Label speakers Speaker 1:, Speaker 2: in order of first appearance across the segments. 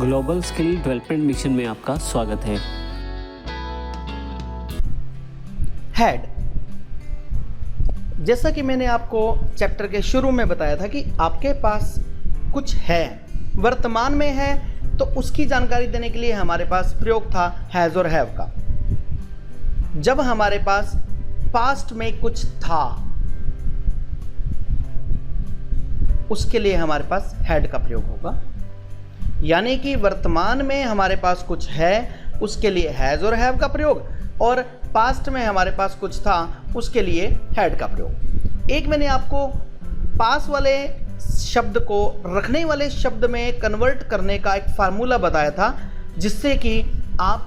Speaker 1: Global skill development mission में आपका स्वागत है।
Speaker 2: हेड, जैसा कि मैंने आपको चैप्टर के शुरू में बताया था कि आपके पास कुछ है, वर्तमान में है, तो उसकी जानकारी देने के लिए हमारे पास प्रयोग था हैज़ और हैव का। जब हमारे पास पास्ट में कुछ था, उसके लिए हमारे पास हैड का प्रयोग होगा। यानी कि वर्तमान में हमारे पास कुछ है, उसके लिए हैज़ और हैव का प्रयोग, और पास्ट में हमारे पास कुछ था, उसके लिए हैड का प्रयोग। एक मैंने आपको पास वाले शब्द को रखने वाले शब्द में कन्वर्ट करने का एक फार्मूला बताया था, जिससे कि आप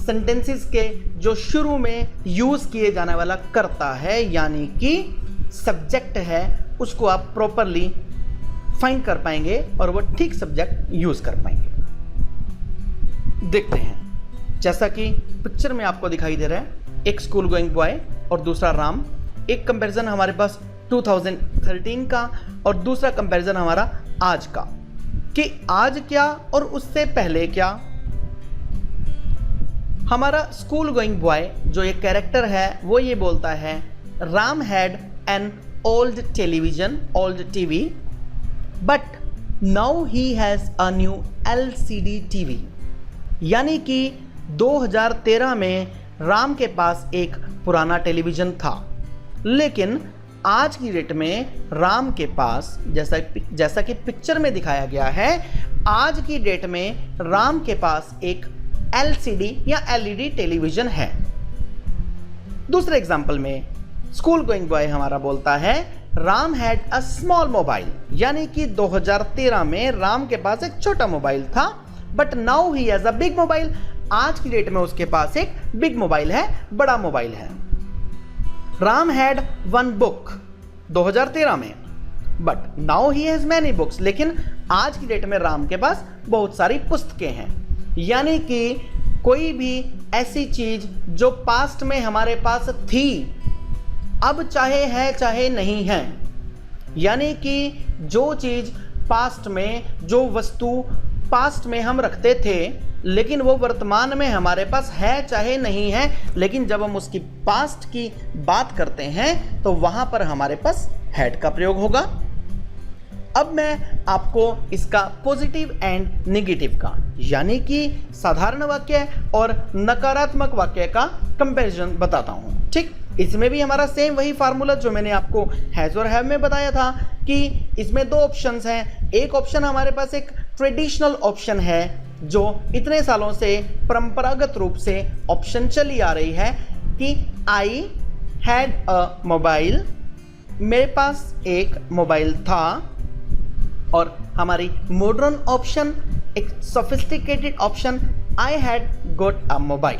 Speaker 2: सेंटेंसेस के जो शुरू में यूज़ किए जाने वाला कर्ता है यानी कि सब्जेक्ट है, उसको आप प्रॉपरली फाइंड कर पाएंगे और वो ठीक सब्जेक्ट यूज़ कर पाएंगे। देखते हैं, जैसा कि पिक्चर में आपको दिखाई दे रहा है, एक स्कूल गोइंग बॉय और दूसरा राम। एक कंपैरिजन हमारे पास 2013 का और दूसरा कंपैरिजन हमारा आज का, कि आज क्या और उससे पहले क्या। हमारा स्कूल गोइंग बॉय जो एक कैरेक्टर है वो ये बोलता है, Ram had an old television, old TV, but now he has a new LCD TV. यानी कि 2013 में राम के पास एक पुराना टेलीविज़न था, लेकिन आज की डेट में राम के पास, जैसा कि पिक्चर में दिखाया गया है, आज की डेट में राम के पास एक LCD या LED टेलीविज़न है। दूसरे एग्जाम्पल में स्कूल गोइंग बॉय हमारा बोलता है, Ram had a small mobile. यानी कि 2013 में राम के पास एक छोटा मोबाइल था, but now he has a big mobile. आज की डेट में उसके पास एक बिग मोबाइल है, बड़ा मोबाइल है। राम हैड वन बुक 2013 में, but now he has many books. लेकिन आज की डेट में राम के पास बहुत सारी पुस्तकें हैं। यानी कि कोई भी ऐसी चीज जो पास्ट में हमारे पास थी, अब चाहे है चाहे नहीं है, यानी कि जो चीज़ पास्ट में, जो वस्तु पास्ट में हम रखते थे, लेकिन वो वर्तमान में हमारे पास है चाहे नहीं है, लेकिन जब हम उसकी पास्ट की बात करते हैं तो वहाँ पर हमारे पास हैड का प्रयोग होगा। अब मैं आपको इसका पॉजिटिव एंड नेगेटिव का, यानी कि साधारण वाक्य और नकारात्मक वाक्य का कंपैरिजन बताता हूँ। ठीक, इसमें भी हमारा सेम वही फार्मूला जो मैंने आपको हैज़ और हैव में बताया था, कि इसमें दो ऑप्शंस हैं। एक ऑप्शन हमारे पास एक ट्रेडिशनल ऑप्शन है जो इतने सालों से परंपरागत रूप से ऑप्शन चली आ रही है, कि आई हैड अ मोबाइल, मेरे पास एक मोबाइल था। और हमारी मॉडर्न ऑप्शन, एक sophisticated option, I had got a mobile.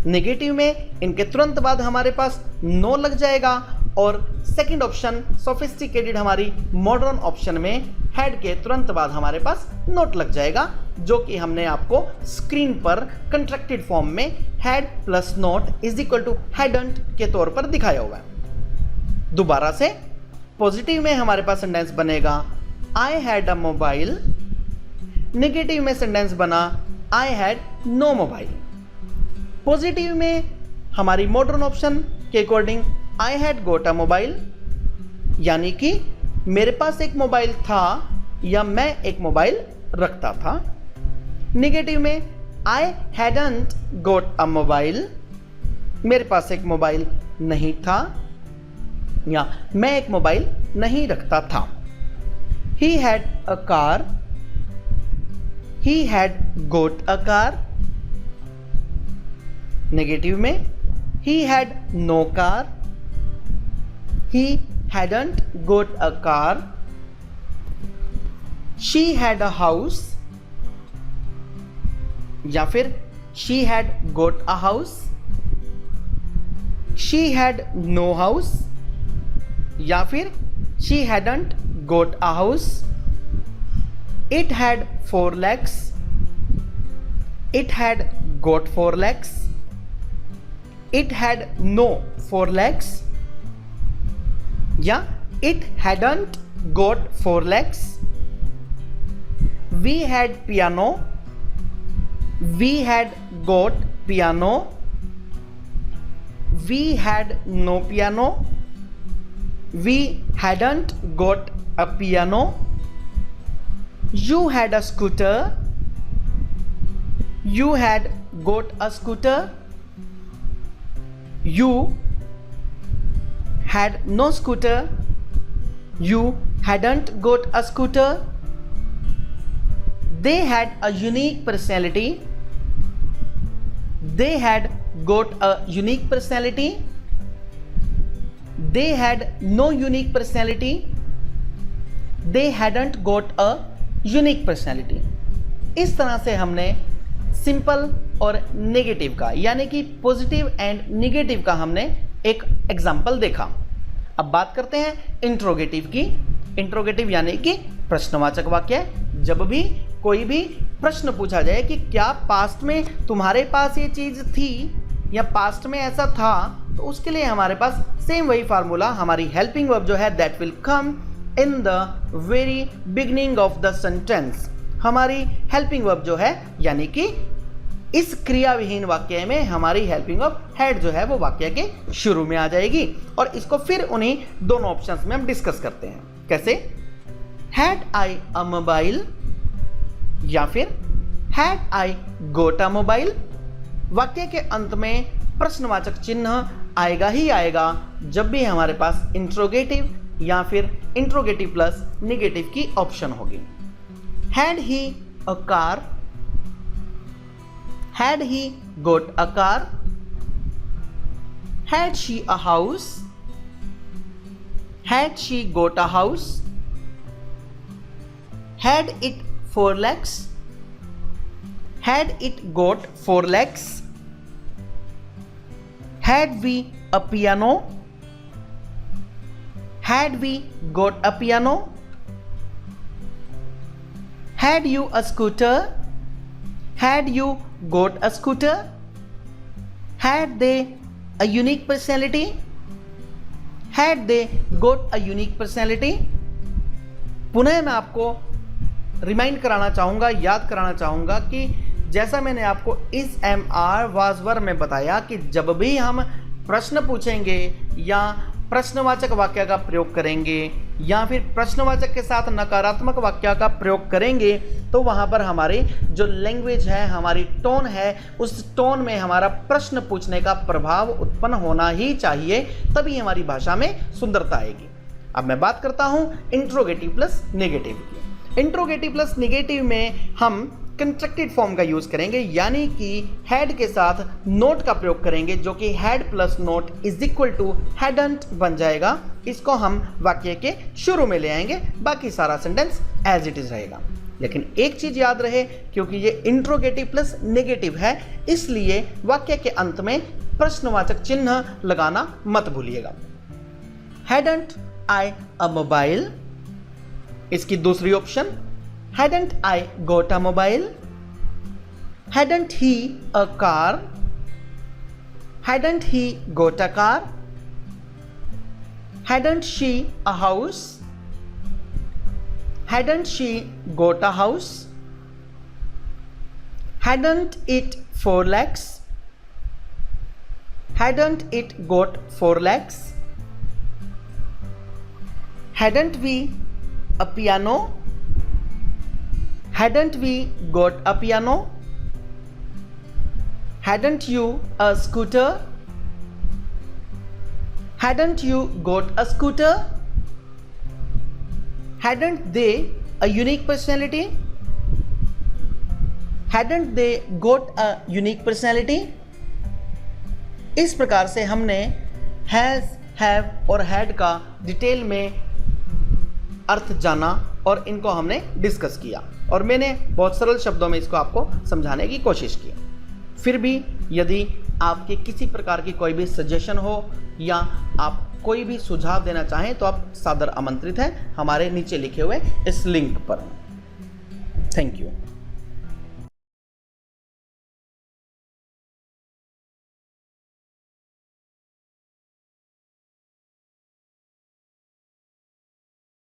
Speaker 2: Negative में इनके तुरंत बाद हमारे पास नो लग जाएगा, और सेकंड ऑप्शन सोफिस्टिकेटेड हमारी मॉडर्न ऑप्शन में हैड के तुरंत बाद हमारे पास नोट लग जाएगा, जो कि हमने आपको स्क्रीन पर कंट्रैक्टेड फॉर्म में had plus not is equal to hadn't के तौर पर दिखाया हुआ है। दोबारा से पॉजिटिव में हमारे पास सेंटेंस बनेगा, I had a mobile. Negative में सेंटेंस बना, I had no mobile. Positive में हमारी मॉडर्न ऑप्शन के according I had got a mobile, यानी कि मेरे पास एक मोबाइल था या मैं एक मोबाइल रखता था। नेगेटिव में I hadn't got a mobile, मेरे पास एक मोबाइल नहीं था या मैं एक मोबाइल नहीं रखता था। He had a car, he had got a car. Negative में he had no car, he hadn't got a car, she had a house, या फिर she had got a house, she had no house, या फिर she hadn't got a house, it had 4 legs, it had got 4 legs, it had no 4 legs, या it hadn't got 4 legs, we had piano, We had got piano. We had no piano. We hadn't got a piano. You had a scooter. You had got a scooter. You had no scooter. You hadn't got a scooter. They had a unique personality. They had got a unique personality. They had no unique personality. They hadn't got a unique personality. इस तरह से हमने simple और negative का यानी कि positive and negative का हमने एक एग्जाम्पल देखा। अब बात करते हैं इंट्रोगेटिव की। इंट्रोगेटिव यानी कि प्रश्नवाचक वाक्य। जब भी कोई भी प्रश्न पूछा जाए कि क्या पास्ट में तुम्हारे पास ये चीज़ थी या पास्ट में ऐसा था, तो उसके लिए हमारे पास सेम वही फार्मूला, हमारी हेल्पिंग वर्ब जो है that will come in the very beginning of the sentence. हमारी हेल्पिंग वर्ब जो है यानी कि इस क्रियाविहीन वाक्य में हमारी हेल्पिंग वर्ब हैड जो है वो वाक्य के शुरू में आ जाएगी। और इसको फिर उन्हीं दोनों ऑप्शंस में हम डिस्कस करते हैं। कैसे? हैड आई अ मोबाइल या फिर had I goat a mobile. वाक्य के अंत में प्रश्नवाचक चिन्ह आएगा ही आएगा जब भी हमारे पास इंट्रोगेटिव या फिर इंट्रोगेटिव प्लस नेगेटिव की ऑप्शन होगी। Had he a car. Had he got a car. Had she a house. Had she got a house. Had it 4 lakhs. Had it got 4 lakhs? Had we a piano? Had we got a piano? Had you a scooter? Had you got a scooter? Had they a unique personality? Had they got a unique personality? पुनः मैं आपको remind कराना चाहूँगा, याद कराना चाहूँगा कि जैसा मैंने आपको इस MR वाज वर में बताया कि जब भी हम प्रश्न पूछेंगे या प्रश्नवाचक वाक्य का प्रयोग करेंगे या फिर प्रश्नवाचक के साथ नकारात्मक वाक्य का प्रयोग करेंगे तो वहाँ पर हमारी जो लैंग्वेज है, हमारी टोन है, उस टोन में हमारा प्रश्न पूछने का प्रभाव उत्पन्न होना ही चाहिए, तभी हमारी भाषा में सुंदरता आएगी। अब मैं बात करता हूँ इंट्रोगेटिव प्लस नेगेटिव की। इंट्रोगेटिव प्लस नेगेटिव में हम कंस्ट्रक्टेड फॉर्म का यूज करेंगे यानी कि हैड के साथ नोट का प्रयोग करेंगे जो कि had plus not is equal to hadn't बन जाएगा। इसको हम वाक्य के शुरू में ले आएंगे, बाकी सारा सेंटेंस एज इट इज रहेगा। लेकिन एक चीज याद रहे, क्योंकि ये इंट्रोगेटिव प्लस नेगेटिव है इसलिए वाक्य के अंत में प्रश्नवाचक चिन्ह लगाना मत भूलिएगा। हैडंट आई अ मोबाइल, इसकी दूसरी option hadn't I got a mobile? Hadn't he a car? Hadn't he got a car? Hadn't she a house? Hadn't she got a house? Hadn't it 4 lakhs? Hadn't it got 4 lakhs? Hadn't we a piano? Hadn't we got a piano? Hadn't you a scooter? Hadn't you got a scooter? Hadn't they a unique personality? Hadn't they got a unique personality? इस प्रकार से हमने has, have और had का detail में अर्थ जाना और इनको हमने डिस्कस किया और मैंने बहुत सरल शब्दों में इसको आपको समझाने की कोशिश की। फिर भी यदि आपके किसी प्रकार की कोई भी सजेशन हो या आप कोई भी सुझाव देना चाहें तो आप सादर आमंत्रित हैं हमारे नीचे लिखे हुए इस लिंक पर। Thank you.